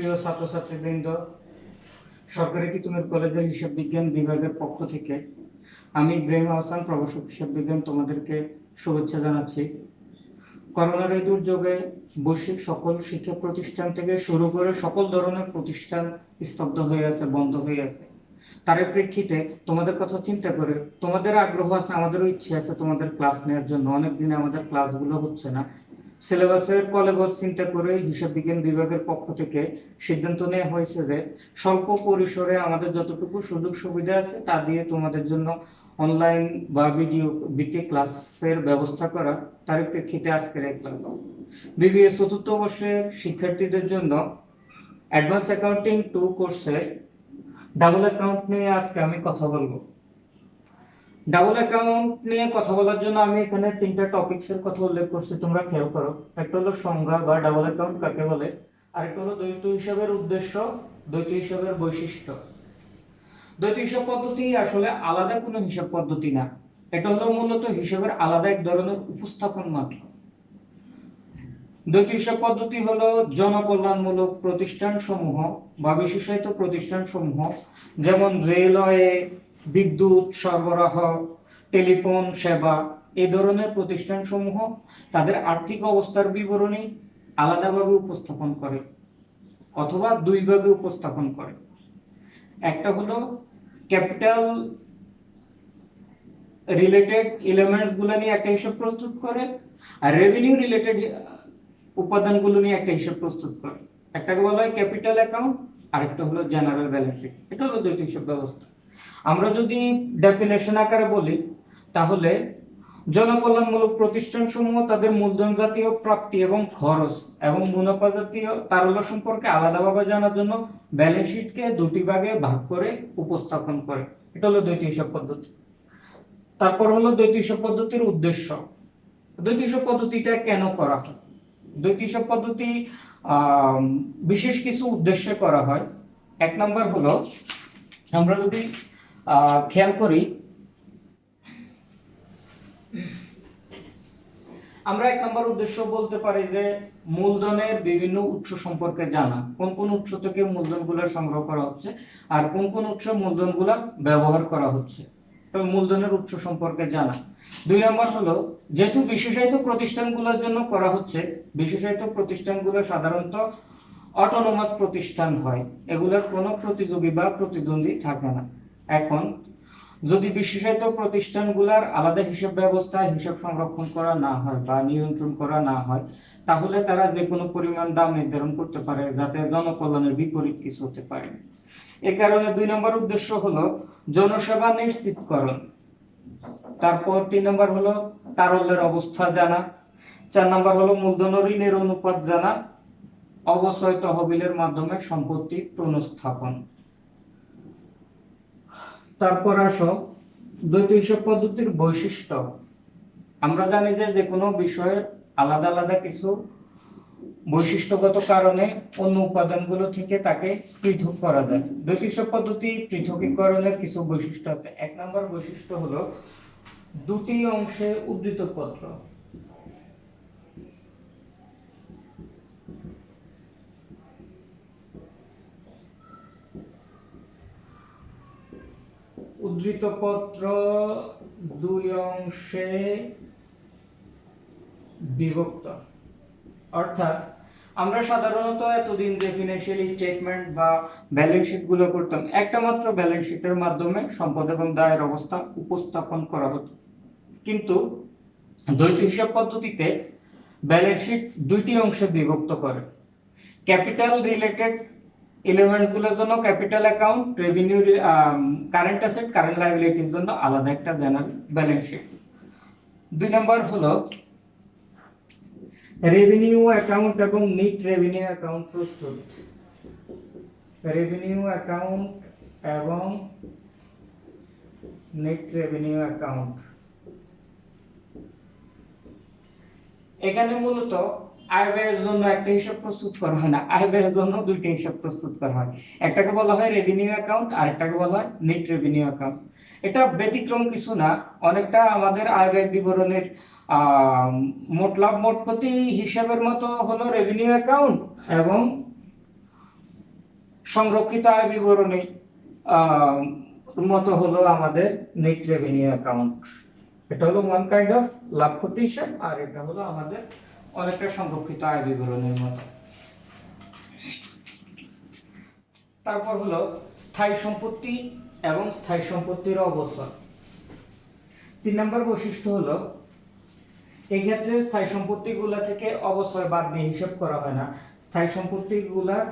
প্রিয় ছাত্রছাত্রীবৃন্দ, সরকারি তিতুমির কলেজের হিসাব বিজ্ঞান বিভাগের পক্ষ থেকে আমি ইব্রাহিম হাসান, প্রভাষক হিসাব বিজ্ঞান, তোমাদেরকে শুভেচ্ছা জানাচ্ছি। করোনার এই দুর্যোগে বৈশ্বিক সকল শিক্ষা প্রতিষ্ঠান থেকে শুরু করে সকল ধরনের প্রতিষ্ঠান স্তব্ধ হয়ে আছে, বন্ধ হয়ে আছে। তার প্রেক্ষিতে তোমাদের কথা চিন্তা করে, তোমাদের আগ্রহ আছে, আমাদেরও ইচ্ছে আছে তোমাদের ক্লাস নেওয়ার জন্য। অনেকদিনে আমাদের ক্লাসগুলো হচ্ছে না। সিলেবাসের কলেবর চিন্তা করে হিসাব বিজ্ঞান বিভাগের পক্ষ থেকে সিদ্ধান্ত নেওয়া হয়েছে যে স্বল্প পরিসরে আমাদের যতটুকু সুযোগ সুবিধা আছে তা দিয়ে তোমাদের জন্য অনলাইন বা ভিডিও ভিত্তিক ক্লাসের ব্যবস্থা করা। তার প্রেক্ষিতে আজকের এই ক্লাস বিবিএ চতুর্থ বর্ষের শিক্ষার্থীদের জন্য অ্যাডভান্স অ্যাকাউন্টিং 2 কোর্সের ডাবল অ্যাকাউন্ট নিয়ে আজকে আমি কথা বলবো। ডাবল অ্যাকাউন্ট নিয়ে কথা বলার জন্য আমি এখানে 3টা টপিকসের কথা উল্লেখ করছি, তোমরা খেয়াল করো। একটা হলো সংজ্ঞা বা ডাবল অ্যাকাউন্ট কাকে বলে, আর একটা হলো দ্বৈত হিসাবের উদ্দেশ্য, দ্বৈত হিসাবের বৈশিষ্ট্য। দ্বৈত হিসাব পদ্ধতি আসলে আলাদা কোনো হিসাব পদ্ধতি না, এটা হলো মূলত হিসাবের আলাদা এক ধরনের উপস্থাপন মাত্র। দ্বৈত হিসাব পদ্ধতি হলো জনকল্যাণমূলক প্রতিষ্ঠান সমূহ বা বিশেষায়িত প্রতিষ্ঠান সমূহ, যেমন রেলওয়ে, বিদ্যুৎ সরবরাহ, টেলিফোন সেবা, এই ধরনের প্রতিষ্ঠান সমূহ তাদের আর্থিক অবস্থার বিবরণী আলাদাভাবে উপস্থাপন করে অথবা দুইভাবে উপস্থাপন করে। একটা হলো ক্যাপিটাল রিলেটেড এলিমেন্টস গুলো নিয়ে একটা হিসাব প্রস্তুত করে, আর রেভিনিউ রিলেটেড উপাদানগুলো নিয়ে একটা হিসাব প্রস্তুত করে। একটাকে বলা হয় ক্যাপিটাল অ্যাকাউন্ট, আরেকটা হলো জেনারেল ব্যালেন্স শিট। এটা হলো দ্বৈত হিসাব ব্যবস্থা। আমরা যদি ডেফিনেশন আকারে বলি তাহলে জনকল্যাণমূলক প্রতিষ্ঠান সমূহ তাদের মূলধন জাতীয় প্রাপ্তি এবং খরচ এবং মুনাফা জাতীয় তারল্য সম্পর্কে আলাদাভাবে জানার জন্য ব্যালেন্স শিটকে দুটি ভাগে ভাগ করে উপস্থাপন করে। এটা হলো দ্বৈত হিসাব পদ্ধতি। তারপর হলো দ্বৈত হিসাব পদ্ধতির উদ্দেশ্য। দ্বৈত হিসাব পদ্ধতিটা কেন করা হয়? দ্বৈত হিসাব পদ্ধতি বিশেষ কিছু উদ্দেশ্যে করা হয়। এক নাম্বার হলো, আমরা যদি খেয়াল করি, আমরা এক নম্বর উদ্দেশ্য বলতে পারি যে মূলধনের বিভিন্ন উৎস সম্পর্কে জানা, কোন কোন উৎস থেকে মূলধনগুলো সংগ্রহ করা হচ্ছে আর কোন কোন উৎস মূলধনগুলো ব্যবহার করা হচ্ছে, তবে মূলধনের উৎস সম্পর্কে জানা। 2 নম্বর হলো, যেহেতু বিশেষায়িত প্রতিষ্ঠানগুলোর জন্য করা হচ্ছে, বিশেষায়িত প্রতিষ্ঠানগুলো সাধারণত অটোনোমাস প্রতিষ্ঠান হয়, এগুলোর কোনো প্রতিযোগী বা প্রতিদ্বন্দ্বী থাকে না। এখন যদি বিশেষায়িত প্রতিষ্ঠানগুলোর আলাদা হিসাব ব্যবস্থা, হিসাব সংরক্ষণ করা না হয় বা নিয়ন্ত্রণ করা না হয়, তাহলে তারা যে কোনো পরিমাণ দাম নির্ধারণ করতে পারে যাতে জনকল্যাণের বিপরীত কিছু হতে পারে। এ কারণে 2 নম্বর উদ্দেশ্য হলো জনসেবা নিশ্চিতকরণ। তারপর 3 নম্বর হলো তারল্যের অবস্থা জানা। 4 নম্বর হলো মূলধন ও ঋণের অনুপাত জানা। অবচয় তহবিলের মাধ্যমে সম্পত্তি পুনঃস্থাপন। তারপর আসো দ্বৈত হিসাব পদ্ধতির বৈশিষ্ট্য। আমরা জানি যে কোনো বিষয়ের আলাদা আলাদা কিছু বৈশিষ্ট্যগত কারণে অন্য উপাদানগুলো থেকে তাকে পৃথক করা যায়। দ্বৈত হিসাব পদ্ধতি পৃথকীকরণের কিছু বৈশিষ্ট্য আছে। 1 নম্বর বৈশিষ্ট্য হলো দুটি অংশে উদ্ধৃত পত্র। উদ্ধৃত পত্র 2 অংশে বিভক্ত। অর্থাৎ আমরা সাধারণত এতদিন যে ফিনান্সিয়াল স্টেটমেন্ট বা ব্যালেন্স শিট গুলো করতাম, একটা মাত্র ব্যালেন্স শিটের মাধ্যমে সম্পদ এবং দায়ের অবস্থা উপস্থাপন করা হতো, কিন্তু দ্বৈত হিসাব পদ্ধতিতে ব্যালেন্স শিট 2টি অংশে বিভক্ত করে। ক্যাপিটাল রিলেটেড এলিমেন্টস গুলোর জন্য capital account, revenue, current asset, current লায়াবিলিটির জন্য আলাদা একটা জেনারেল ব্যালেন্স শিট। 2 নম্বর হলো রেভিনিউ অ্যাকাউন্ট এবং নেট রেভিনিউ অ্যাকাউন্ট প্রস্তুত। রেভিনিউ অ্যাকাউন্ট এবং নেট রেভিনিউ অ্যাকাউন্ট, এখানে মূলত আয় ব্যয়ের জন্য একটা হিসাব প্রস্তুত করা হয় না, আয় ব্যয়ের জন্য 2টি হিসাব প্রস্তুত করা হয়। একটাকে বলা হয় রেভিনিউ অ্যাকাউন্ট আর একটাকে বলা হয় নেট রেভিনিউ অ্যাকাউন্ট। এটা ব্যতিক্রম কিছু না, অনেকটা আমাদের আয় ব্যয় বিবরণের মোট লাভ মোট ক্ষতি হিসাবের মতো হলো রেভিনিউ অ্যাকাউন্ট, এবং সংরক্ষিত আয় বিবরণী মতো হলো আমাদের নেট রেভিনিউ অ্যাকাউন্ট। এটা হলো ওয়ান কাইন্ড অফ লাভ ক্ষতি হিসাব, আর এটা হলো আমাদের অনেকটা সংরক্ষিত আয় বিবরণীর মতো। তারপর হলো স্থায়ী সম্পত্তি এবং স্থায়ী সম্পত্তির অবস্থান। 3 নম্বর বৈশিষ্ট্য হলো এই ক্ষেত্রে স্থায়ী সম্পত্তিগুলো থেকে অবশ্যই বাদ দিয়ে হিসাব করা হয় না। স্থায়ী সম্পত্তিগুলার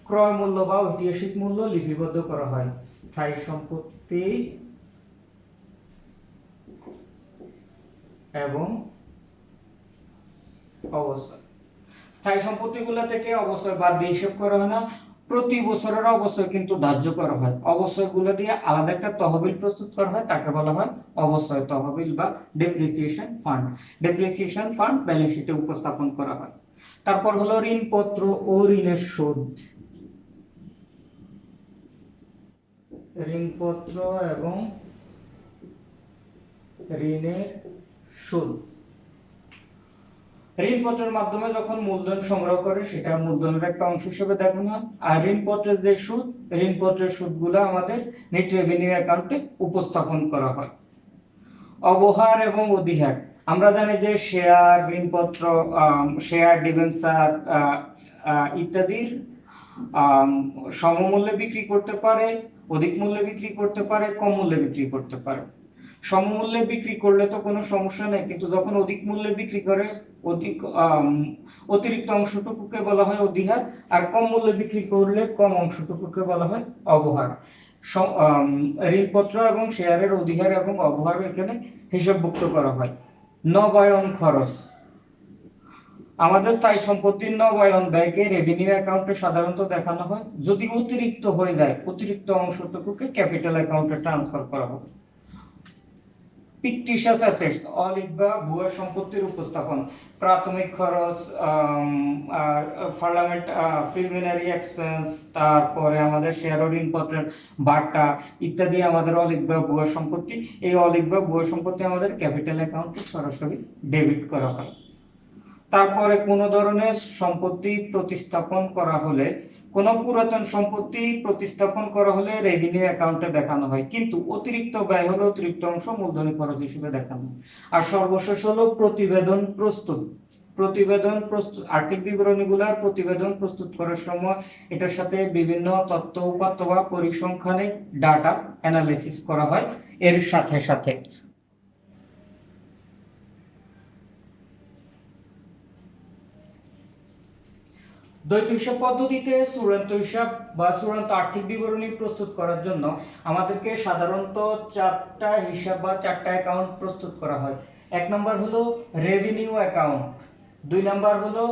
ক্রয় মূল্য বা ঐতিহাসিক মূল্য লিপিবদ্ধ করা হয়। স্থায়ী সম্পত্তি এবং অবশ্যই স্থায়ী সম্পত্তিগুলো থেকে অবশ্যই বাদ দিয়ে হিসাব করা হয় না। প্রতি বছরের অবশ্যই কিন্তু ধার্য করা হয়। অবশ্যইগুলো দিয়ে আলাদা একটা তহবিল প্রস্তুত করা হয়, তাকে বলা হয় অবশ্যই তহবিল বা depreciation fund. Depreciation fund balance শিটে উপস্থাপন করা হয়। তারপর হলো ঋণপত্র ও ঋণের সুদ। ঋণপত্র এবং ঋণের সুদ। ঋণপত্রের মাধ্যমে যখন মূলধন সংগ্রহ করে সেটা মূলধনের একটা অংশ হিসেবে দেখানো হয়, আর ঋণপত্রের যে সুদ, ঋণপত্রের সুদগুলো আমাদের নেট রেভিনিউ অ্যাকাউন্টে উপস্থাপন করা হয়। অবহার এবং অধিহার। আমরা জানি যে শেয়ার, ঋণপত্র, শেয়ার, ডিবেঞ্চার ইত্যাদির সমমূল্যে বিক্রি করতে পারে, অধিক মূল্যে বিক্রি করতে পারে, কম মূল্যে বিক্রি করতে পারে। সমমূল্যে বিক্রি করলে তো কোনো সমস্যা নেই, কিন্তু যখন অধিক মূল্যে বিক্রি করে অতিরিক্ত অংশটুকুকে বলা হয় অধিহার, আর কম মূল্যে বিক্রি করলে কম অংশটুকুকে বলা হয় অবহার। ঋণপত্র এবং শেয়ারের অধিহার এবং অবহার এখানে হিসাবভুক্ত করা হয়। নবায়ন খরচ। আমাদের স্থায়ী সম্পত্তির নবায়ন ব্যয়কে রেভিনিউ অ্যাকাউন্টে সাধারণত দেখানো হয়। যদি অতিরিক্ত হয়ে যায়, অতিরিক্ত অংশটুকুকে ক্যাপিটাল অ্যাকাউন্টে ট্রান্সফার করা হবে। ফিকটিশিয়াস অ্যাসেটস, অলিক বা ভুয়া সম্পত্তির উপস্থাপন। প্রাথমিক খরচ, পার্লামেন্ট প্রিলিমিনারি এক্সপেন্স, তারপরে আমাদের শেয়ার ও ঋণপত্রের বাটা ইত্যাদি আমাদের অলিক বা ভুয়া সম্পত্তি। এই অলিক বা ভুয়া সম্পত্তি আমাদের ক্যাপিটাল অ্যাকাউন্টে সরাসরি ডেবিট করা হয়। তারপরে কোনো ধরনের সম্পত্তি প্রতিস্থাপন করা হলে, কোনো পুরাতন সম্পত্তি প্রতিস্থাপন করা হলে রেভিনিউ অ্যাকাউন্টে দেখানো হয়, কিন্তু অতিরিক্ত ব্যয় হলে অতিরিক্ত অংশ মূলধনী খরচ হিসেবে দেখানো হয়। আর সর্বশেষ হলো প্রতিবেদন প্রস্তুত। আর্থিক বিবরণীগুলোর প্রতিবেদন প্রস্তুত করার সময় এটার সাথে বিভিন্ন তথ্য উপাত্ত বা পরিসংখ্যানিক ডাটা অ্যানালিসিস করা হয় এর সাথে সাথে। দ্বৈত হিসাব পদ্ধতিতে চূড়ান্ত হিসাব বা চূড়ান্ত আর্থিক বিবরণী প্রস্তুত করার জন্য আমাদেরকে সাধারণত 4টা হিসাব বা 4টা অ্যাকাউন্ট প্রস্তুত করা হয়। 1 নম্বর হলো রেভিনিউ অ্যাকাউন্ট, 2 নম্বর হলো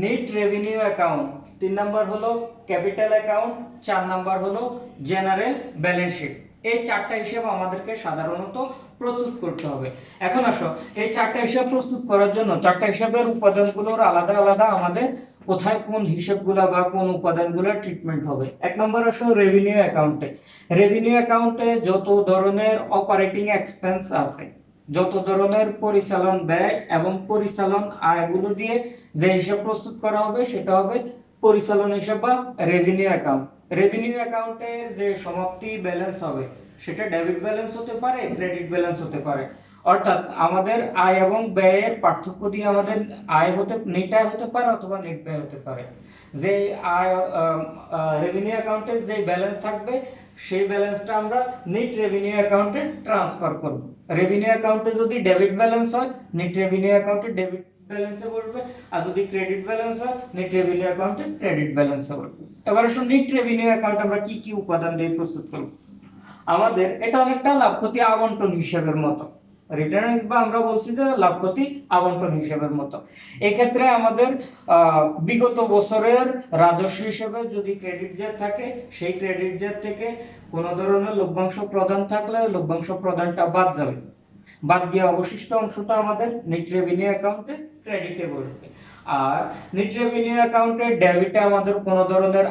নেট রেভিনিউ অ্যাকাউন্ট, 3 নম্বর হলো ক্যাপিটাল অ্যাকাউন্ট, 4 নম্বর হলো জেনারেল ব্যালেন্স শিট। এই 4টা হিসাব আমাদেরকে সাধারণত প্রস্তুত করতে হবে। এখন আসো এই 4টা হিসাব প্রস্তুত করার জন্য 4টা হিসাবের উপাদানগুলোর আলাদা আলাদা আমাদের কোথায় কোন হিসাবগুলো বা কোন উপাদানগুলো ট্রিটমেন্ট হবে। 1 নম্বর আসো রেভিনিউ অ্যাকাউন্টে। রেভিনিউ অ্যাকাউন্টে যত ধরনের অপারেটিং এক্সপেন্স আছে, যত ধরনের পরিচালন ব্যয় এবং পরিচালন আয়গুলো দিয়ে যে হিসাব প্রস্তুত করা হবে সেটা হবে পরিচালন হিসাব বা রেভিনিউ অ্যাকাউন্ট। রেভিনিউ অ্যাকাউন্টে যে সমাপ্তি ব্যালেন্স হবে সেটা ডেবিট ব্যালেন্স হতে পারে, ক্রেডিট ব্যালেন্স হতে পারে। অর্থাৎ আমাদের আয় এবং ব্যয়ের পার্থক্য দিয়ে আমাদের আয় নেট আয় হতে পারে অথবা নেট ব্যয় হতে পারে। যে আয় রেভিনিউ অ্যাকাউন্টে যে ব্যালেন্স থাকবে সেই ব্যালেন্সটা আমরা নেট রেভিনিউ অ্যাকাউন্টে ট্রান্সফার করব। রেভিনিউ অ্যাকাউন্টে যদি ডেবিট ব্যালেন্স হয় নেট রেভিনিউ অ্যাকাউন্টে ডেবিট ব্যালেন্সে বসবে, আর যদি ক্রেডিট ব্যালেন্স হয় নেট রেভিনিউ অ্যাকাউন্টে ক্রেডিট ব্যালেন্সে বসবে। এবার আসুন নেট রেভিনিউ অ্যাকাউন্ট আমরা কি কি উপাদান দিয়ে প্রস্তুত করব। আমাদের এটা অনেকটা লাভ ক্ষতি আবন্টন হিসাবের মতো। রিটার্নস বা আমরা বলছি যে লাভ ক্ষতি আবন্টন হিসাবের মতো। এই ক্ষেত্রে আমাদের বিগত বছরের রাজস্ব হিসেবে যদি ক্রেডিট জেড থাকে সেই ক্রেডিট জেড থেকে কোনো ধরনের লভ্যাংশ প্রদান থাকলে লভ্যাংশ প্রদানটা বাদ যাবে, বাদ গিয়ে অবশিষ্ট অংশটা আমাদের নেট রেভিনিউ অ্যাকাউন্টে ক্রেডিটে বসবে। আর নেট রেভিনিউ অ্যাকাউন্টে ডেবিটে আমাদের কোনো ধরনের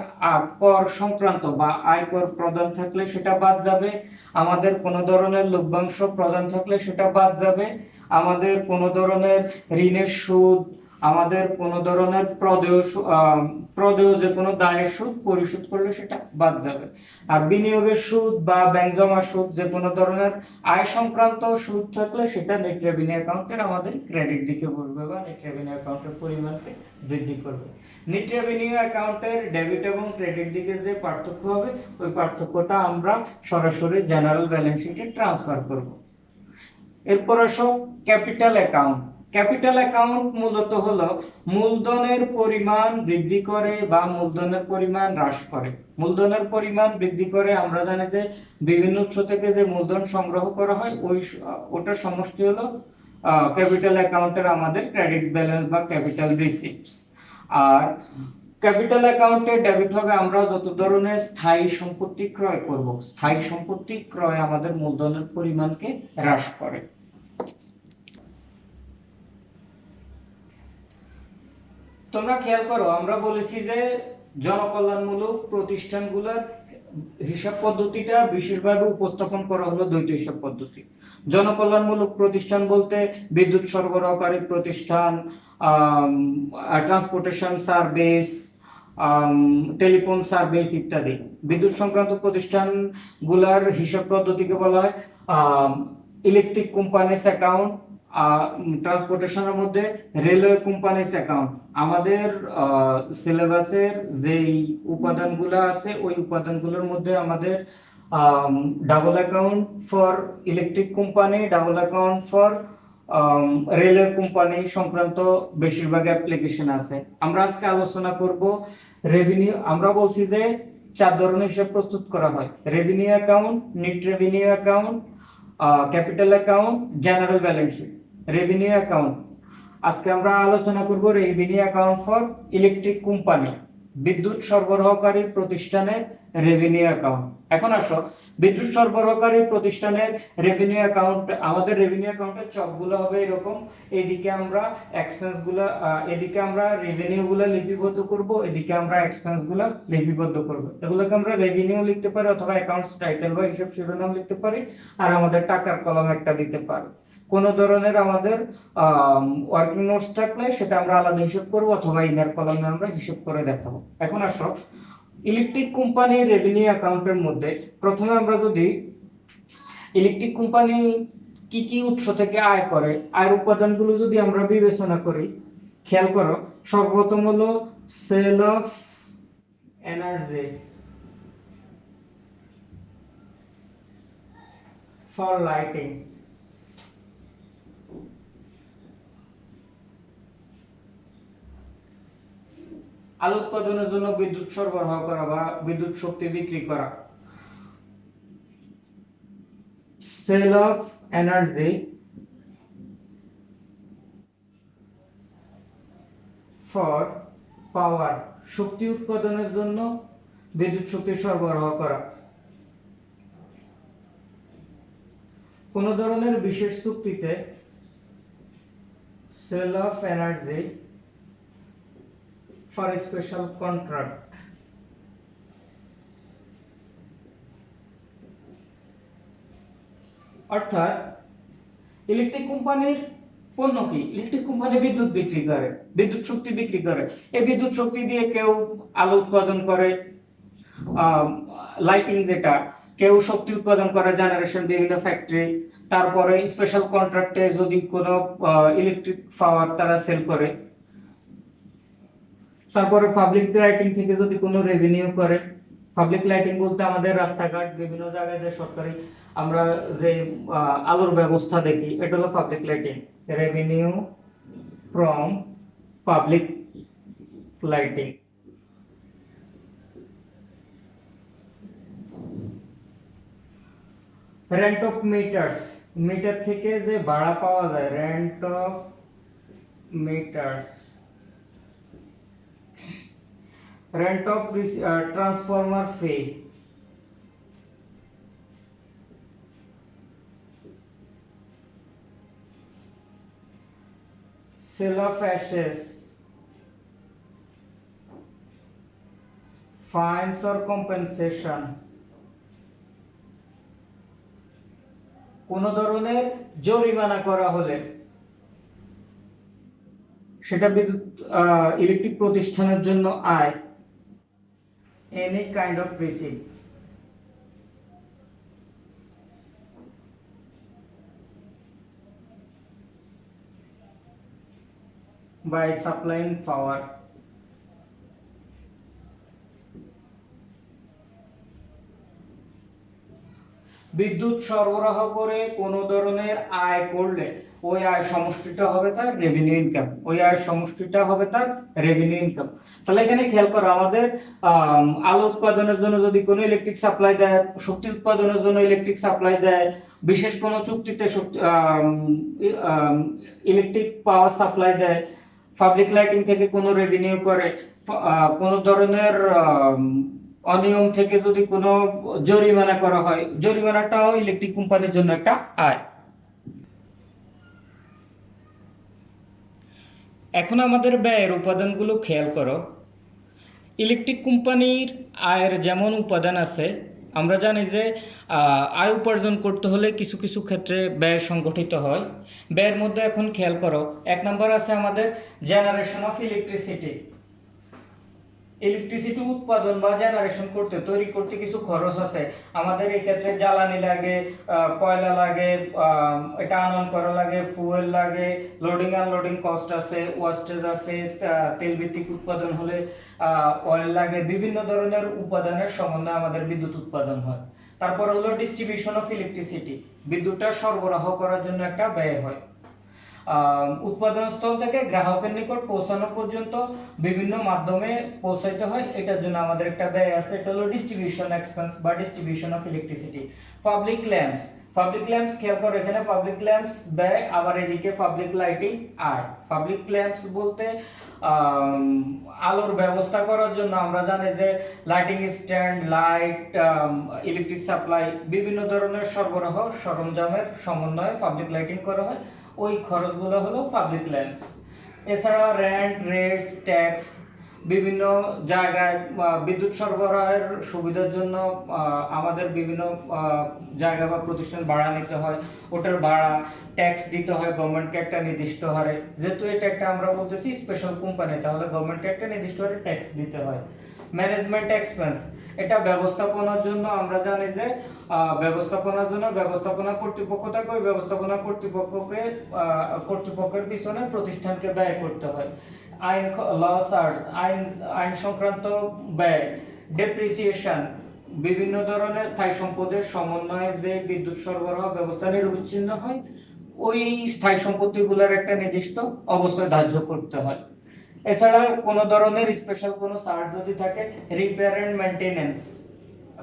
কর সংক্রান্ত বা আয়কর প্রদান থাকলে সেটা বাদ যাবে, আমাদের কোনো ধরনের লভ্যাংশ প্রদান থাকলে সেটা বাদ যাবে, আমাদের কোনো ধরনের ঋণের সুদ, আমাদের কোনো ধরনের প্রদেয় যে কোনো দায়ের সুদ পরিশোধ করলে সেটা বাদ যাবে। আর বিনিয়োগের সুদ বা ব্যাংক জমা সুদ যে কোনো ধরনের আয় সংক্রান্ত সুদ থাকলে সেটা নেট রেভিনিউ অ্যাকাউন্টের আমাদের ক্রেডিট দিকে বসবে বা নেট রেভিনিউ অ্যাকাউন্টের পরিমাণকে বৃদ্ধি করবে। নেট রেভিনিউ অ্যাকাউন্টের ডেবিট এবং ক্রেডিট দিকে যে পার্থক্য হবে ওই পার্থক্যটা আমরা সরাসরি জেনারেল ব্যালেন্স শিটে ট্রান্সফার করব। এরপর আসো ক্যাপিটাল অ্যাকাউন্ট। ক্যাপিটাল অ্যাকাউন্ট মূলত হলো মূলধনের পরিমাণ বৃদ্ধি করে বা মূলধনের পরিমাণ হ্রাস করে। মূলধনের পরিমাণ বৃদ্ধি করে আমরা জানি যে বিভিন্ন উৎস থেকে যে মূলধন সংগ্রহ করা হয় ওটার সমষ্টি হলো ক্যাপিটাল অ্যাকাউন্টের আমাদের ক্রেডিট ব্যালেন্স বা ক্যাপিটাল রিসিপ্টস। আর ক্যাপিটাল অ্যাকাউন্টে ডেবিট হবে আমরা যত ধরনের স্থায়ী সম্পত্তি ক্রয় করব। স্থায়ী সম্পত্তি ক্রয় আমাদের মূলধনের পরিমাণকে হ্রাস করে। তোমরা খেয়াল করো, আমরা বলেছি যে জনকল্যাণমূলক প্রতিষ্ঠানগুলোর হিসাব পদ্ধতিটা বিশেষভাবে উপস্থাপন করা হলো দ্বৈত হিসাব পদ্ধতি। জনকল্যাণমূলক প্রতিষ্ঠান বলতে বিদ্যুৎ সরবরাহকারী প্রতিষ্ঠান, ট্রান্সপোর্টেশন সার্ভিস, টেলিফোন সার্ভিস ইত্যাদি। বিদ্যুৎ সংক্রান্ত প্রতিষ্ঠানগুলোর হিসাব পদ্ধতিকে বলা হয় ইলেকট্রিক কোম্পানিজ অ্যাকাউন্ট। ট্রান্সপোর্টেশনের মধ্যে রেলওয়ে কোম্পানিজ অ্যাকাউন্ট। আমাদের সিলেবাসের যেই উপাদানগুলো আছে ওই উপাদানগুলোর মধ্যে আমাদের double account for electric company, double account for railway company সংক্রান্ত বেশিরভাগ অ্যাপ্লিকেশন আছে। আমরা আজকে আলোচনা করব রেভিনিউ। আমরা বলছি যে 4 ধরনের হিসাব প্রস্তুত করা হয়: revenue account, net revenue account, capital account, general balance sheet. Revenue account আজকে আমরা আলোচনা করব revenue account for electric company, বিদ্যুৎ সরবরাহকারী প্রতিষ্ঠানের রেভিনিউ অ্যাকাউন্ট। এখন আসো বিদ্যুৎ সরবরাহকারী প্রতিষ্ঠানের রেভিনিউ অ্যাকাউন্ট। আমাদের রেভিনিউ অ্যাকাউন্টের চকগুলো হবে এরকম। এদিকে আমরা এক্সপেন্সগুলো, এদিকে আমরা রেভিনিউগুলো লিপিবদ্ধ করব, এদিকে আমরা এক্সপেন্সগুলো লিপিবদ্ধ করব। এগুলোকে আমরা রেভিনিউ লিখতে পারি অথবা অ্যাকাউন্টস টাইটেল বা হিসাব শিরোনাম লিখতে পারি। আর আমাদের টাকার কলাম একটা দিতে পারি। কোন ধরনের আমাদের ওয়ার্কিং নোটস থাকলে সেটা আমরা আলাদা হিসাব করব অথবা ইনার কলামে আমরা হিসাব করে দেখাবো। এখন আসো ইলেকট্রিক কোম্পানির রেভিনিউ অ্যাকাউন্টের মধ্যে প্রথমে আমরা যদি ইলেকট্রিক কোম্পানি কি কি উৎস থেকে আয় করে আয়ের উপাদানগুলো যদি আমরা বিবেচনা করি, খেয়াল করো, সর্বপ্রথম হলো sale of energy for lighting. আলো উৎপাদনের জন্য বিদ্যুৎ সরবরাহ করা বা বিদ্যুৎ শক্তি বিক্রি করা। Sale of energy for power, শক্তি উৎপাদনের জন্য বিদ্যুৎ শক্তি সরবরাহ করা। কোন ধরনের বিশেষ চুক্তিতে sale of energy for special contract. অর্থাৎ ইলেকট্রিক কোম্পানির পণ্য কি? ইলেকট্রিক কোম্পানি বিদ্যুৎ বিক্রি করে, বিদ্যুৎ শক্তি বিক্রি করে। এই বিদ্যুৎ শক্তি দিয়ে কেউ আলো উৎপাদন করে, লাইটিং যেটা, কেউ শক্তি উৎপাদন করে জেনারেশন বিভিন্ন ফ্যাক্টরি। তারপরে স্পেশাল কন্ট্রাক্টে যদি কোনো ইলেকট্রিক পাওয়ার তারা সেল করে। তারপরে পাবলিক লাইটিং থেকে যদি কোনো রেভিনিউ করে। পাবলিক লাইটিং বলতে আমাদের রাস্তাঘাট বিভিন্ন জায়গায় যে সরকারি আমরা যে আলোর ব্যবস্থা দেখি, এটা হলো public lighting. Revenue from public lighting. Rent of meters, meter থেকে যে ভাড়া পাওয়া যায়, rent of meters. Rent of transformer fee. Sale of assets, fines or compensation. কোন ধরনের জরিমানা করা হলে সেটা বিদ্যুৎ ইলেকট্রিক প্রতিষ্ঠানের জন্য আয়। Any kind of receive by supplying power। বিদ্যুৎ সরবরাহ করে কোনো ধরনের আয় করলে ওই আয় সমষ্টিটা হবে তার রেভিনিউ ইনকাম, ওই আয় সমষ্টিটা হবে তার রেভিনিউ ইনকাম। তাহলে এখানে খেয়াল করো, আমাদের আলো উৎপাদনের জন্য যদি কোনো ইলেকট্রিক সাপ্লাই দেয়, শক্তি উৎপাদনের জন্য ইলেকট্রিক সাপ্লাই দেয়, বিশেষ কোনো চুক্তিতে ইলেকট্রিক পাওয়ার সাপ্লাই দেয়, পাবলিক লাইটিং থেকে কোনো রেভিনিউ করে, কোনো ধরনের অনিয়ম থেকে যদি কোনো জরিমানা করা হয়, জরিমানাটাও ইলেকট্রিক কোম্পানির জন্য একটা আয়। এখন আমাদের ব্যয়ের উপাদানগুলো খেয়াল করো। ইলেকট্রিক কোম্পানির আয়ের যেমন উপাদান আছে, আমরা জানি যে আয় উপার্জন করতে হলে কিছু কিছু ক্ষেত্রে ব্যয় সংগঠিত হয়। ব্যয়ের মধ্যে এখন খেয়াল করো, 1 নম্বর আছে আমাদের জেনারেশন অফ ইলেকট্রিসিটি। ইলেকট্রিসিটি উৎপাদন বা জেনারেশন করতে, তৈরি করতে কিছু খরচ আছে। আমাদের এই ক্ষেত্রে জ্বালানি লাগে, কয়লা লাগে, এটা আনয়ন করা লাগে, ফুয়েল লাগে, লোডিং আনলোডিং কস্ট আছে, ওয়েস্টেজ আছে, তেল ভিত্তিক উৎপাদন হলে অয়েল লাগে, বিভিন্ন ধরনের উপাদানের সমন্বয়ে আমাদের বিদ্যুৎ উৎপাদন হয়। তারপর হলো ডিস্ট্রিবিউশন অফ ইলেকট্রিসিটি, বিদ্যুৎটা সরবরাহ করার জন্য একটা ব্যয় হয়। উৎপাদন স্থল থেকে গ্রাহকের নিকট পৌঁছানো পর্যন্ত বিভিন্ন মাধ্যমে পৌঁছাইতে হয়, এটার জন্য আমাদের একটা ব্যয় আছে, এটা হলো ডিস্ট্রিবিউশন এক্সপেন্স বা distribution of electricity. Public lamps, public lamps খেয়াল করো, এখানে পাবলিক ল্যাম্পস ব্যয়, আবার এদিকে পাবলিক লাইটিং আয়। পাবলিক ল্যাম্পস বলতে আলোর ব্যবস্থা করার জন্য আমরা জানি যে lighting stand, light, electric supply, বিভিন্ন ধরনের সরবরাহ সরঞ্জামের সমন্বয়ে পাবলিক লাইটিং করা হয়, ওই খরচগুলো হলো পাবলিক ল্যাম্পস। এছাড়া রেন্ট, রেটস, ট্যাক্স, বিভিন্ন জায়গায় বিদ্যুৎ সরবরাহের সুবিধার জন্য আমাদের বিভিন্ন জায়গা বা প্রতিষ্ঠান ভাড়া নিতে হয়, ওটার ভাড়া ট্যাক্স দিতে হয় গভর্নমেন্টকে একটা নির্দিষ্ট হারে। যেহেতু এটা একটা আমরা বলতেছি স্পেশাল কোম্পানি, তাহলে গভর্নমেন্টকে একটা নির্দিষ্ট হারে ট্যাক্স দিতে হয়। ম্যানেজমেন্ট এক্সপেন্স, এটা ব্যবস্থাপনার জন্য আমরা জানি যে ব্যবস্থাপনার জন্য ব্যবস্থাপনা কর্তৃপক্ষ থাকে, ওই ব্যবস্থাপনা কর্তৃপক্ষের পিছনে প্রতিষ্ঠানকে ব্যয় করতে হয়। আইন, ল চার্জ, আইন সংক্রান্ত ব্যয়। ডেপ্রিসিয়েশন, বিভিন্ন ধরনের স্থায়ী সম্পদের সমন্বয়ে যে বিদ্যুৎ সরবরাহ ব্যবস্থা নিরবিচ্ছিন্ন হয়, ওই স্থায়ী সম্পত্তিগুলোর একটা নির্দিষ্ট অবস্থায় ধার্য করতে হয়। এছাড়া কোন ধরনের স্পেশাল কোনো চার্জ যদি থাকে, রিপেয়ার এন্ড মেইনটেনেন্স,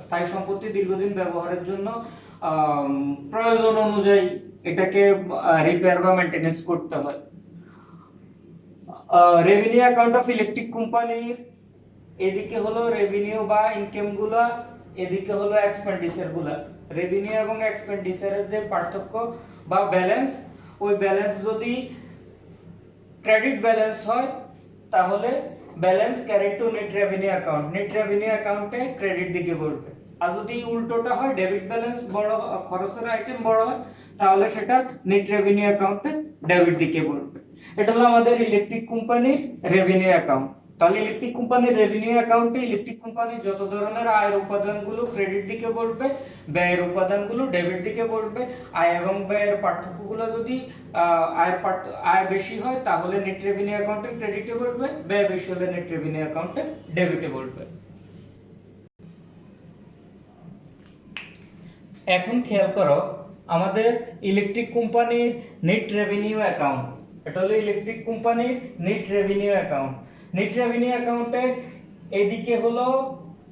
স্থায়ী সম্পত্তি দীর্ঘদিন ব্যবহারের জন্য প্রয়োজন অনুযায়ী এটাকে রিপেয়ার বা মেইনটেনেন্স করতে হয়। রেভিনিউ অ্যাকাউন্ট অফ ইলেকট্রিক কোম্পানির এদিকে হলো রেভিনিউ বা ইনকাম গুলা, এদিকে হলো এক্সপেন্ডিচার গুলা। রেভিনিউ এবং এক্সপেন্ডিচারের যে পার্থক্য বা ব্যালেন্স, ওই ব্যালেন্স যদি ক্রেডিট ব্যালেন্স হয় তাহলে balance carry two net revenue account, net revenue অ্যাকাউন্টে ক্রেডিট দিকে বসবে। আর যদি উল্টোটা হয়, ডেবিট ব্যালেন্স বড়, খরচের আইটেম বড় হয়, তাহলে সেটা নেট রেভিনিউ অ্যাকাউন্টে ডেবিট দিকে বসবে। এটা হলো আমাদের ইলেকট্রিক কোম্পানির রেভিনিউ অ্যাকাউন্ট। তাহলে ইলেকট্রিক কোম্পানির রেভিনিউ অ্যাকাউন্টে ইলেকট্রিক কোম্পানির যত ধরনের আয়ের উপাদানগুলো ক্রেডিট দিকে বসবে, ব্যয়ের উপাদানগুলো ডেবিট দিকে বসবে। আয় এবং ব্যয়ের পার্থক্যগুলো যদি আয় বেশি হয় তাহলে নেট রেভিনিউ অ্যাকাউন্টে ক্রেডিটে বসবে, ব্যয় বেশি হলে নেট রেভিনিউ অ্যাকাউন্টে ডেবিটে বসবে। এখন খেয়াল করো, আমাদের ইলেকট্রিক কোম্পানির নেট রেভিনিউ অ্যাকাউন্ট, এটা হলো ইলেকট্রিক কোম্পানির net revenue account. Net revenue অ্যাকাউন্টে এদিকে হলো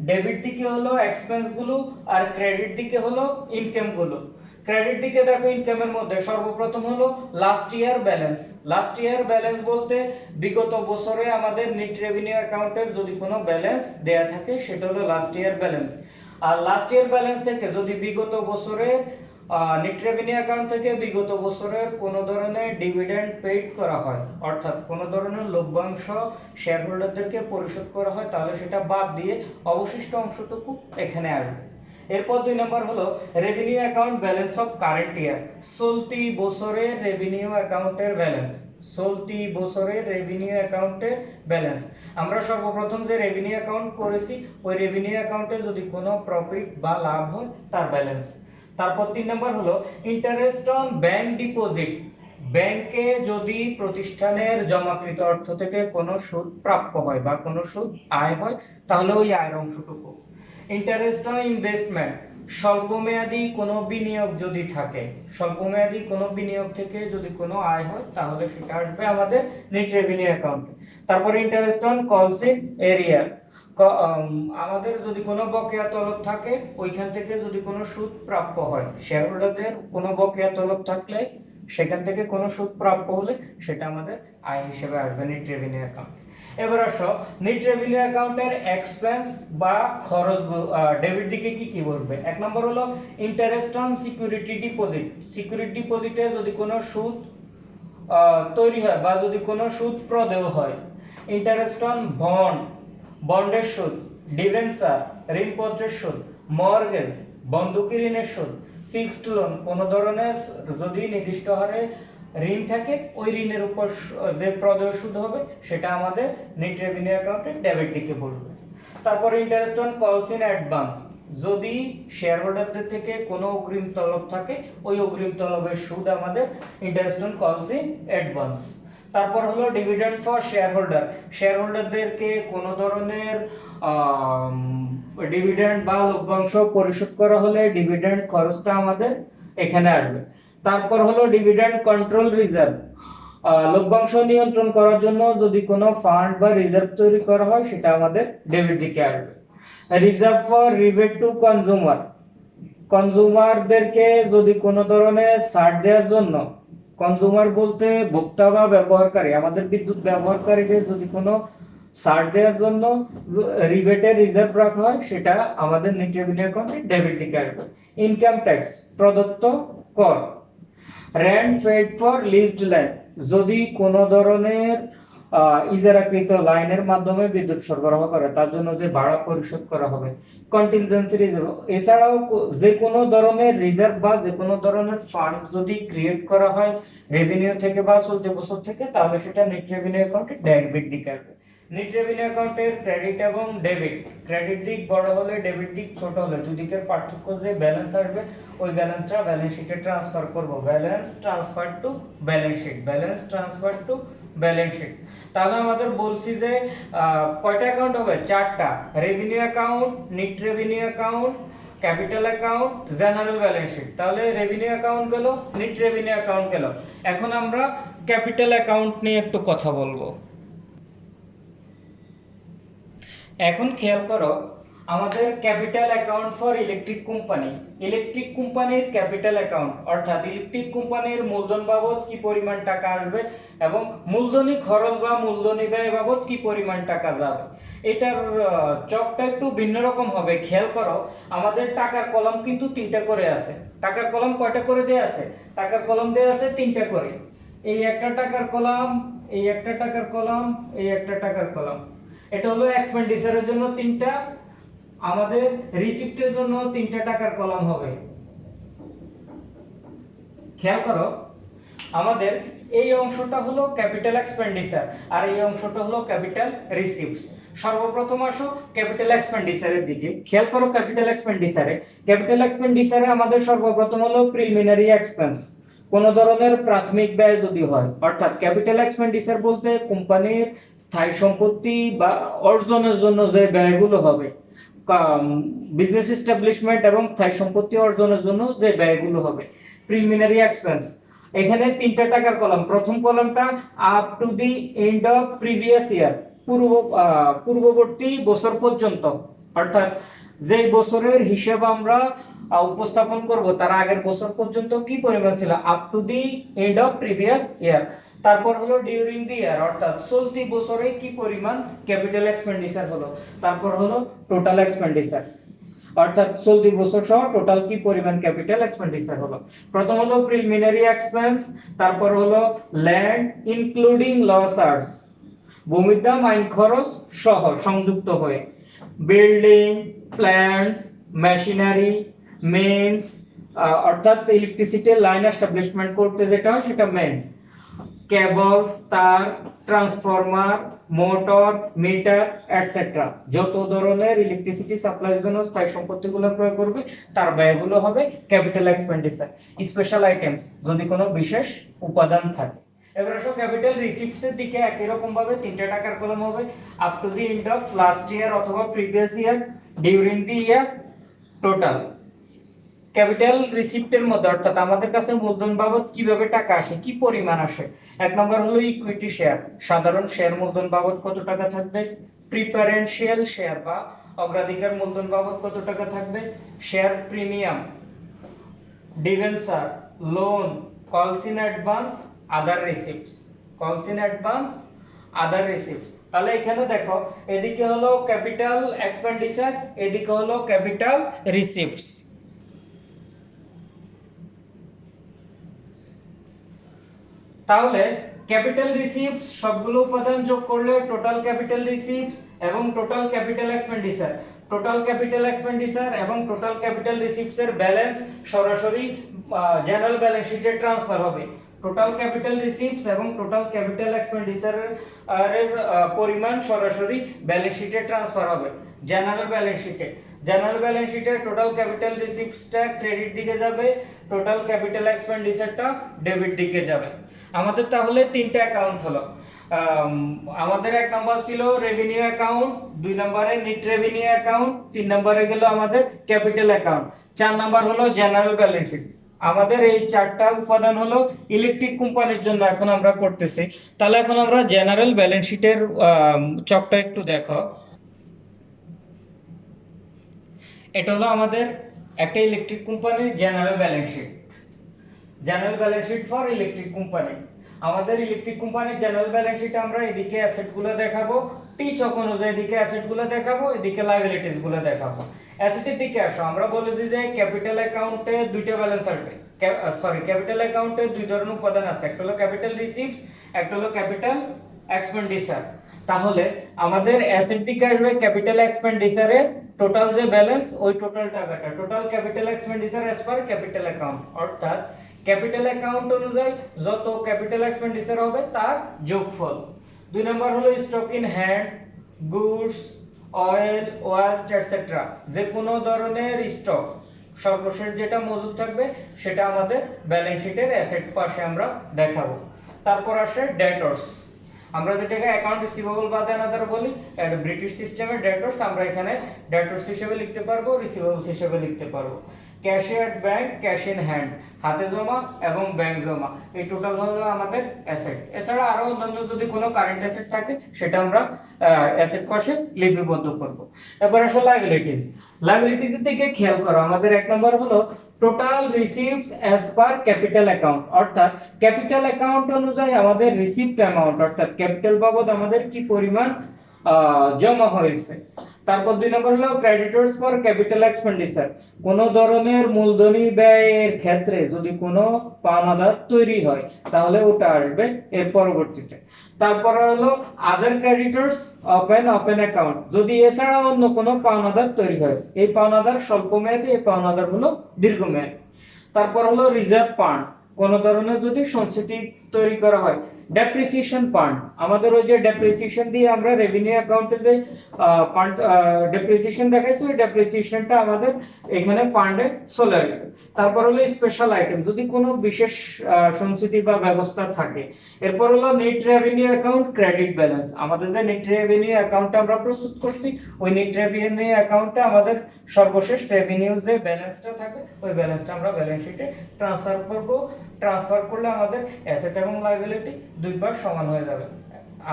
ডেবিট দিকে হলো এক্সপেন্স গুলো, আর ক্রেডিট দিকে হলো ইনকাম গুলো। ক্রেডিট দিকে দেখো, ইনকামের মধ্যে সর্বপ্রথম হলো last year balance. Last year balance বলতে বিগত বছরে আমাদের নেট রেভিনিউ অ্যাকাউন্টের যদি কোনো ব্যালেন্স দেয়া থাকে সেটা হলো লাস্ট ইয়ার ব্যালেন্স। আর লাস্ট ইয়ার ব্যালেন্স থেকে যদি বিগত বছরের নেট রেভিনিউ অ্যাকাউন্ট থেকে বিগত বছরের কোনো ধরনের ডিভিডেন্ড পেইড করা হয়, অর্থাৎ কোনো ধরনের লভ্যাংশ শেয়ার হোল্ডারদেরকে পরিশোধ করা হয়, তাহলে সেটা বাদ দিয়ে অবশিষ্ট অংশটুকু এখানে আসবে। এরপর 2 নম্বর হলো revenue account balance of current year, চলতি বছরের রেভিনিউ অ্যাকাউন্টের ব্যালেন্স। চলতি বছরের রেভিনিউ অ্যাকাউন্টে ব্যালেন্স। আমরা সর্বপ্রথম যে রেভিনিউ অ্যাকাউন্ট করেছি ওই রেভিনিউ অ্যাকাউন্টে যদি কোনো প্রফিট বা লাভ হয় তার ব্যালেন্স। তারপর 3 নম্বর হলো ইন্টারেস্ট অন ব্যাংক ডিপোজিট। ব্যাংকে যদি প্রতিষ্ঠানের জমাকৃত অর্থ থেকে কোনো সুদ প্রাপ্য হয় বা কোনো সুদ আয় হয় তাহলে ওই আয়ের অংশটুকু। ইন্টারেস্ট অন ইনভেস্টমেন্ট, স্বল্পমেয়াদী কোনো বিনিয়োগ যদি থাকে, স্বল্পমেয়াদী কোনো বিনিয়োগ থেকে যদি কোনো আয় হয় তাহলে সেটা আসবে আমাদের নেট রেভিনিউ অ্যাকাউন্টে। তারপর interest on calls in area, আমাদের যদি কোনো বকেয়া তলব থাকে ওইখান থেকে যদি কোনো সুদ প্রাপ্য হয়, শেয়ার হোল্ডারদের কোনো বকেয়া তলব থাকলে সেখান থেকে কোনো সুদ প্রাপ্য হলে সেটা আমাদের আয় হিসেবে আসবে নেট রেভিনিউ অ্যাকাউন্ট। এবার আসো নেট রেভিনিউ অ্যাকাউন্টের এক্সপেন্স বা খরচ ডেবিট দিকে কি কি বসবে। 1 নম্বর হলো interest on security deposit. Security ডিপোজিটে যদি কোনো সুদ তৈরি হয় বা যদি কোনো সুদ প্রদেয় হয়। ইন্টারেস্ট অন বন্ড, বন্ডের সুদ, ডিবেঞ্চার, ঋণপত্রের সুদ, মর্গেজ, বন্ধকি ঋণের সুদ, ফিক্সড লোন, কোনো ধরনের যদি নির্দিষ্ট হারে ঋণ থাকে ওই ঋণের উপর যে প্রদেয় সুদ হবে সেটা আমাদের নেট রেভিনিউ অ্যাকাউন্টে ডেবিট দিকে বসবে। তারপরে interest on calls in advance, যদি শেয়ার হোল্ডারদের থেকে কোনো অগ্রিম তলব থাকে ওই অগ্রিম তলবের সুদ আমাদের interest on calls in advance. তারপর হলো dividend for share holder, share হোল্ডারদেরকে কোনো ধরনের ডিভিডেন্ড বা লভ্যাংশ পরিশোধ করা হলে ডিভিডেন্ড খরচটা আমাদের এখানে আসবে। তারপর হলো ডিভিডেন্ড কন্ট্রোল রিজার্ভ, লভ্যাংশ নিয়ন্ত্রণ করার জন্য যদি কোনো ফান্ড বা রিজার্ভ তৈরি করা হয় সেটা আমাদের ডেবিট দিকে আসবে। Reserve for rebate to consumer, কনজিউমারদেরকে যদি কোনো ধরনের ছাড় দেওয়ার জন্য, কনজিউমার বলতে ভোক্তা বা ব্যবহারকারী, আমাদের বিদ্যুৎ ব্যবহারকারীদের যদি কোনো ছাড় দেওয়ার জন্য রিবেটের রিজার্ভ রাখা হয় সেটা আমাদের নেট রেভিনিউ অ্যাকাউন্টে ডেবিট দিকে আসবে। ইনকাম ট্যাক্স, প্রদত্ত কর। Rent paid for leased land, যদি কোনো ধরনের ইজারাকৃত লাইনের মাধ্যমে বিদ্যুৎ সরবরাহ করে তার জন্য যে ভাড়া পরিশোধ করা হবে। কন্টিনজেন্সি রিজার্ভ, এছাড়াও যে কোনো ধরনের রিজার্ভ বা যে কোনো ধরনের ফান্ড যদি ক্রিয়েট করা হয় রেভিনিউ থেকে বা চলতি বছর থেকে তাহলে সেটা নেট রেভিনিউ অ্যাকাউন্টে ডেবিট দিকে আসবে। নেট রেভিনিউ অ্যাকাউন্টের ক্রেডিট এবং ডেবিট, ক্রেডিট দিক বড় হলে ডেবিট দিক ছোট হলে দুই দিকের পার্থক্য যে ব্যালেন্স আসবে ওই ব্যালেন্সটা ব্যালেন্স শিটে ট্রান্সফার করব। Balance transfer to balance sheet, balance transfer to balance sheet. তাহলে আমাদের বলছি যে কয়টা অ্যাকাউন্ট হবে? 4টা, revenue account, net revenue account, capital account, general balance sheet. তাহলে রেভিনিউ অ্যাকাউন্ট গেল, নেট রেভিনিউ অ্যাকাউন্ট গেল। এখন আমরা ক্যাপিটাল অ্যাকাউন্ট নিয়ে একটু কথা বলবো। এখন খেয়াল করো আমাদের capital account for electric company, electric কোম্পানির ক্যাপিটাল অ্যাকাউন্ট অর্থাৎ ইলেকট্রিক কোম্পানির মূলধন বাবদ কি পরিমাণ টাকা আসবে এবং মূলধনী খরচ বা মূলধনী ব্যয় বাবদ কি পরিমাণ টাকা যাবে। এটার চকটা একটু ভিন্ন রকম হবে। খেয়াল করো আমাদের টাকার কলাম কিন্তু 3টা করে আছে। টাকার কলাম কয়টা করে দেয়া আছে? টাকার কলাম দেয়া আছে 3টা করে। এই একটা টাকার কলাম, এই একটা টাকার কলাম, এই একটা টাকার কলাম। এটা হলো এক্সপেন্ডিচারের জন্য 3টা, আমাদের রিসিপ্টের জন্য 3টা টাকার কলাম হবে। খেয়াল করো আমাদের এই অংশটা হলো ক্যাপিটাল এক্সপেন্ডিচার আর এই অংশটা হলো ক্যাপিটাল রিসিপ্টস। সর্বপ্রথম আসো ক্যাপিটাল এক্সপেন্ডিচারের দিকে। খেয়াল করো ক্যাপিটাল এক্সপেন্ডিচারে আমাদের সর্বপ্রথম হলো প্রিলিমিনারি এক্সপেন্স, কোন ধরনের প্রাথমিক ব্যয় যদি হয়, অর্থাৎ ক্যাপিটাল এক্সপেন্ডিচার বলতে কোম্পানির স্থায়ী সম্পত্তি বা অর্জনের জন্য যে ব্যয়গুলো হবে, বিজনেস এস্টাবলিশমেন্ট এবং স্থায়ী সম্পত্তি অর্জনের জন্য যে ব্যয়গুলো হবে, প্রিলিমিনারি এক্সপেন্স। এখানে 3টা টাকার কলাম। প্রথম কলামটা up to the end of previous year, পূর্ববর্তী বছর পর্যন্ত, অর্থাৎ যেই বছরের হিসাব আমরা উপস্থাপন করব তার আগের বছর পর্যন্ত কি পরিমাণ ছিল, up to the end of previous ইয়ার। তারপর হলো ডিউরিং দি ইয়ার, অর্থাৎ চলতি বছরে কি পরিমাণ ক্যাপিটাল এক্সপেন্ডিচার হলো। তারপর হলো টোটাল এক্সপেন্ডিচার, অর্থাৎ চলতি বছর সহ টোটাল কি পরিমাণ ক্যাপিটাল এক্সপেন্ডিচার হলো। প্রথম হলো প্রিলিমিনারি এক্সপেন্স, তারপর হলো ল্যান্ড ইনক্লুডিং লসার্স, ভূমির দাম আইন খরচ সহ সংযুক্ত হয়ে, বিল্ডিং, প্ল্যান্টস, মেশিনারি, মেইনস, অর্থাৎ ইলেকট্রিসিটি লাইন এস্টাবলিশমেন্ট করতে যেটা হয় সেটা মেইনস, কেবলস, তার, ট্রান্সফরমার, মোটর, মিটার এটসেট্রা, যত ধরনের ইলেকট্রিসিটি সাপ্লাইয়ের জন্য স্থায়ী সম্পত্তিগুলো ক্রয় করবে তার ব্যয়গুলো হবে ক্যাপিটাল এক্সপেন্ডিচার। স্পেশাল আইটেমস, যদি কোনো বিশেষ উপাদান থাকে। এবার আসো ক্যাপিটাল রিসিপ্টস এর দিকে। একই রকম ভাবে তিনটা টাকার কলম হবে up to the end of last year অথবা previous year, during the year, total. Capital রিসিপ্টের মধ্যে অর্থাৎ আমাদের কাছে মূলধন বাবদ কিভাবে টাকা আসে, কি পরিমাণ আসে। এক নম্বর হলো ইকুইটি শেয়ার, সাধারণ শেয়ার মূলধন বাবদ কত টাকা থাকবে। প্রিফারেন্সিয়াল শেয়ার বা অগ্রাধিকার মূলধন বাবদ কত টাকা থাকবে। শেয়ার প্রিমিয়াম, ডিভেঞ্চার, লোন, কলস ইন অ্যাডভান্স, আদার রিসিপ্টস। কলস ইন অ্যাডভান্স, আদার রিসিপ্টস। তাহলে এখানে দেখো এদিকে হলো ক্যাপিটাল এক্সপেন্ডিচার, এদিকে হলো ক্যাপিটাল রিসিপ্টস। তাহলে ক্যাপিটাল রিসিপ্টস সবগুলো উপাদান যোগ করলে টোটাল ক্যাপিটাল রিসিপ্টস এবং total capital expenditure, total capital expenditure এবং টোটাল ক্যাপিটাল রিসিপ্টস এর ব্যালেন্স সরাসরি জেনারেল ব্যালেন্স শিটে ট্রান্সফার হবে। টোটাল ক্যাপিটাল রিসিপ্টস এবং টোটাল ক্যাপিটাল এক্সপেন্ডিচার এর পরিমাণ সরাসরি ব্যালেন্স শিটে ট্রান্সফার হবে জেনারেল ব্যালেন্স শিটে। জেনারেল ব্যালেন্স শিটে টোটাল ক্যাপিটাল রিসিপ্টসটা ক্রেডিট দিকে যাবে, টোটাল ক্যাপিটাল এক্সপেন্ডিচারটা ডেবিট দিকে যাবে। আমাদের তাহলে তিনটা অ্যাকাউন্ট হলো। আমাদের এক নাম্বার ছিল রেভিনিউ অ্যাকাউন্ট, দুই নম্বরে নেট রেভিনিউ অ্যাকাউন্ট, তিন নম্বরে গেল আমাদের ক্যাপিটাল অ্যাকাউন্ট, চার নাম্বার হলো জেনারেল ব্যালেন্স শিট। আমাদের এই চারটা উপাদান হলো ইলেকট্রিক কোম্পানির জন্য এখন আমরা করতেছি। তাহলে এখন আমরা জেনারেল ব্যালেন্স শিটের চকটা একটু দেখো। এটা হলো আমাদের একটা ইলেকট্রিক কোম্পানির general balance sheet. General balance sheet for electric company. আমাদের ইলেকট্রিক কোম্পানির জেনারেল ব্যালেন্স শিটে আমরা এদিকে অ্যাসেট গুলো দেখাবো, টি চক অনুযায়ী এদিকে অ্যাসেট গুলো দেখাবো, এদিকে লায়াবিলিটিস গুলো দেখাবো। অ্যাসেটের দিকে আসো, আমরা বলেছি যে ক্যাপিটাল অ্যাকাউন্টে দুইটা ব্যালেন্স আসবে। ক্যাপিটাল অ্যাকাউন্টে দুই ধরনের উপাদান আছে, একটা হলো ক্যাপিটাল রিসিভস, একটা হলো ক্যাপিটাল এক্সপেন্ডিচার। তাহলে আমাদের অ্যাসেট দিকে আসবে ক্যাপিটাল এক্সপেন্ডিচারের টোটাল যে ব্যালেন্স, ওই টোটাল টাকাটা, total capital expenditure as per capital account, অর্থাৎ ক্যাপিটাল অ্যাকাউন্ট অনুযায়ী যত ক্যাপিটাল এক্সপেন্ডিচার হবে তার যোগফল। দুই নম্বর হলো stock in hand, goods, oil, waste etcetera, যে কোনো ধরনের স্টক সর্বশেষ যেটা মজুদ থাকবে সেটা আমাদের ব্যালেন্স শিটের অ্যাসেট পাশে আমরা দেখাবো। তারপর আসে ডেটর্স, আমরা যেটাকে অ্যাকাউন্ট রিসিভেবল বা দেনাদার বলি, ব্রিটিশ সিস্টেমের ডেটর্স আমরা এখানে ডেটর্স হিসেবে লিখতে পারবো, রিসিভেবলস হিসেবে লিখতে পারবো। Cash at bank, cash in hand, হাতে জমা এবং ব্যাংক জমা, এই টোটাল হলো আমাদের অ্যাসেট। এছাড়া আরো অন্যান্য যদি কোনো কারেন্ট অ্যাসেট থাকে সেটা আমরা অ্যাসেট পাশে লিপিবদ্ধ করব। এবার আসলে লায়াবিলিটিস। লায়াবিলিটিস এর দিকে খেয়াল করো, আমাদের এক নম্বর হলো total receives as per capital account, অর্থাৎ ক্যাপিটাল অ্যাকাউন্ট অনুযায়ী আমাদের রিসিভড অ্যামাউন্ট অর্থাৎ ক্যাপিটাল বাবদ আমাদের কি পরিমাণ জমা হয়েছে। তারপর দুই নম্বর হলো ক্রেডিটর্স ফর ক্যাপিটাল এক্সপেন্ডিচার, কোন ধরনের মূলধনী ব্যয়ের ক্ষেত্রে যদি কোনো পাওনাদার তৈরি হয় তাহলে ওটা আসবে এর পরবর্তীতে। তারপর হলো আদার ক্রেডিটর্স ওপেন অ্যাকাউন্ট, যদি এছাড়া অন্য কোনো পাওনাদার তৈরি হয়, এই পাওনাদার স্বল্প মেয়াদী, এই পাওনাদার হলো দীর্ঘমেয়াদী। তারপর হলো রিজার্ভ ফান্ড, কোন ধরনের যদি সঞ্চিতি তৈরি করা হয়। ডেপ্রিসিয়েশন ফান্ড, আমাদের ওই যে ডেপ্রিসিয়েশন দিয়ে আমরা রেভিনিউ অ্যাকাউন্টে যে ফান্ড ডেপ্রিসিয়েশন দেখাইছি, ওই ডেপ্রিসিয়েশনটা আমাদের এখানে ফান্ডে চলে আসবে। তারপর হলো স্পেশাল আইটেম, যদি কোনো বিশেষ সঞ্চিতি বা ব্যবস্থা থাকে। এরপর হলো net revenue account, credit balance, আমাদের যে নেট রেভিনিউ অ্যাকাউন্টটা আমরা প্রস্তুত করছি, ওই নেট রেভিনিউ অ্যাকাউন্টে আমাদের সর্বশেষ রেভিনিউ যে ব্যালেন্সটা থাকে ওই ব্যালেন্সটা আমরা ব্যালেন্স শিটে ট্রান্সফার করব। ট্রান্সফার করলে আমাদের অ্যাসেট এবং লায়াবিলিটি দুইবার সমান হয়ে যাবে।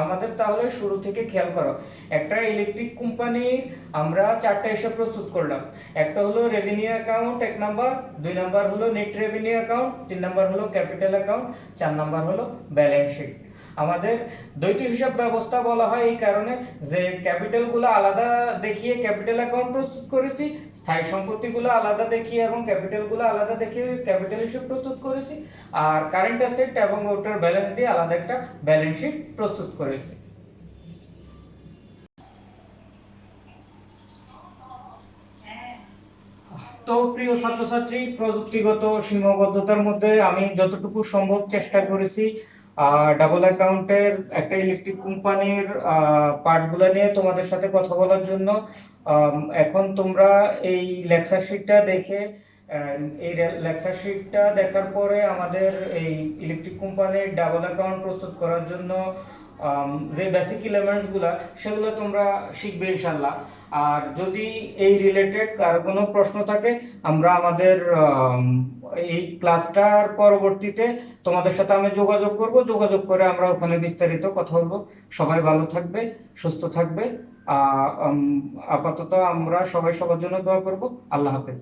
আমাদের তাহলে শুরু থেকে খেয়াল করো, একটা ইলেকট্রিক কোম্পানির আমরা চারটা হিসাব প্রস্তুত করলাম। একটা হলো রেভিনিউ অ্যাকাউন্ট এক নাম্বার, দুই নাম্বার হলো নেট রেভিনিউ অ্যাকাউন্ট, তিন নাম্বার হলো ক্যাপিটাল অ্যাকাউন্ট, চার নাম্বার হলো ব্যালেন্স শিট। আমাদের দ্বৈত হিসাব ব্যবস্থা বলা হয় এই কারণে যে ক্যাপিটালগুলো আলাদা দেখিয়ে ক্যাপিটাল অ্যাকাউন্ট প্রস্তুত করেছি, স্থায়ী সম্পত্তিগুলো আলাদা দেখিয়ে এবং ক্যাপিটালগুলো আলাদা দেখিয়ে ক্যাপিটাল হিসাব প্রস্তুত করেছি, আর কারেন্ট অ্যাসেট এবং ওটার ব্যালেন্স দিয়ে আলাদা একটা ব্যালেন্স শিট প্রস্তুত করেছি। তো প্রিয় ছাত্রছাত্রী, প্রযুক্তিগত সীমাবদ্ধতার মধ্যে আমি যতটুকু সম্ভব চেষ্টা করেছি ডাবল অ্যাকাউন্টের একটা ইলেকট্রিক কোম্পানির পার্টগুলো নিয়ে তোমাদের সাথে কথা বলার জন্য এখন তোমরা এই লেকচার শিটটা দেখে এই লেকচার শিটটা দেখার পরে আমাদের এই ইলেকট্রিক কোম্পানির ডাবল অ্যাকাউন্ট প্রস্তুত করার জন্য যে বেসিক এলিমেন্টসগুলো সেগুলো তোমরা শিখবে ইনশাল্লাহ। আর যদি এই রিলেটেড কারো কোনো প্রশ্ন থাকে আমরা আমাদের এই ক্লাসটার পরবর্তীতে তোমাদের সাথে আমি যোগাযোগ করব, যোগাযোগ করে আমরা ওখানে বিস্তারিত কথা বলবো। সবাই ভালো থাকবে, সুস্থ থাকবে। আপাতত আমরা সবাই সবার জন্য দোয়া করব। আল্লাহ হাফেজ।